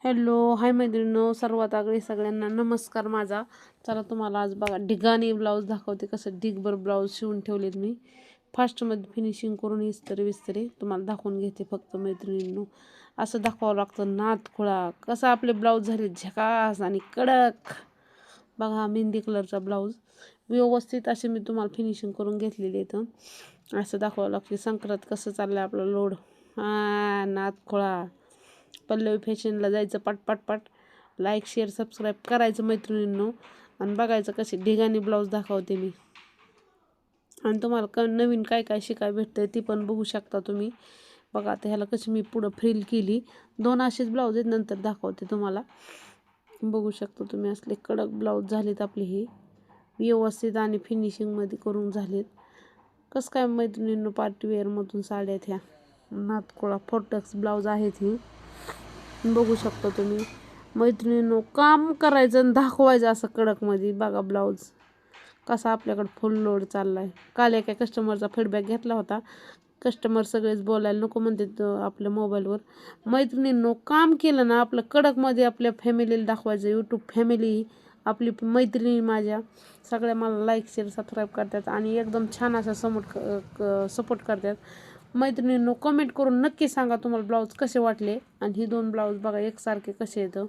Hello hi मैत्रिणींनो, सर्वात आगळे सगळ्यांना नमस्कार माझा. चला तुम्हाला आज बघा ढिगाणी ब्लाऊज दाखवते. कसं ढिगभर ब्लाऊज शिवून ठेवलेत मी. फास्टमध्ये फिनिशिंग करून इस्त्री विस्त्री तुम्हाला दाखवून घेते फक्त मैत्रिणींनो. असं दाखवावं लागतं नात खुळा. कसं आपले ब्लाऊज झाले झकास आणि कडक. बघा मेहंदी कलरचा ब्लाऊज व्यवस्थित असे मी तुम्हाला फिनिशिंग करून घेतलेले इथं. असं दाखवावं लागते. संक्रांत कसं चाललं आपलं लोड. नात खुळा. पल्लवी फॅशनला जायचं पट. लाईक शेअर सबस्क्राईब करायचं मैत्रिणींनो. आणि बघायचं कसे ढिगाणी ब्लाऊज दाखवते मी. आणि तुम्हाला नवीन काय काय शिकाय भेटतं ती पण बघू शकता तुम्ही. बघा आता ह्याला कशी मी पुढं फ्रिल केली. 2 असेच ब्लाऊज आहेत, नंतर दाखवते तुम्हाला. बघू शकता तुम्ही. असले कडक ब्लाऊज झालेत आपले हे व्यवस्थित आणि फिनिशिंगमध्ये करून झालेत. कसं काय मैत्रिणींनो पार्टीवेअरमधून साड्यात ह्या नातकोळा फोर्टक्स ब्लाऊज आहेत ही. बघू शकता तुम्ही मैत्रिणींनो. काम करायचं आणि दाखवायचं असं कडकमध्ये. बघा ब्लाऊज कसा आपल्याकडं फुल लोड चालला आहे. काल एका कस्टमरचा फीडबॅक घेतला होता. कस्टमर सगळेच बोलायला नको म्हणते आपल्या मोबाईलवर. मैत्रिणींनो काम केलं ना आपलं कडकमध्ये आपल्या फॅमिलीला दाखवायचं. यूट्यूब फॅमिली आपली मैत्रिणी माझ्या सगळ्या मला लाईक शेअर सबस्क्राईब करतात आणि एकदम छान असा सपोर्ट करतात. मैत्रिणींनो कमेंट करून नक्की सांगा तुम्हाला ब्लाऊज कसे वाटले. आणि ही 2 ब्लाऊज बघा एकसारखे कसे येतं.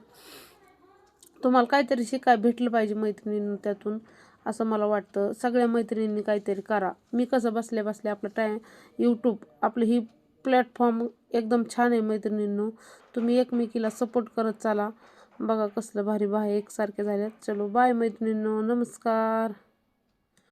तुम्हाला काहीतरी शिकाय भेटलं पाहिजे मैत्रिणींनो त्यातून, असं मला वाटतं. सगळ्या मैत्रिणींनी काहीतरी करा. मी कसं बसल्या बसल्या आपलं यूट्यूब आपलं ही प्लॅटफॉर्म एकदम छान आहे मैत्रिणींनो. तुम्ही एकमेकीला सपोर्ट करत चाला. बघा कसलं भारी बाहे एकसारखे झाल्यात. चलो बाय मैत्रिणींनो, नमस्कार.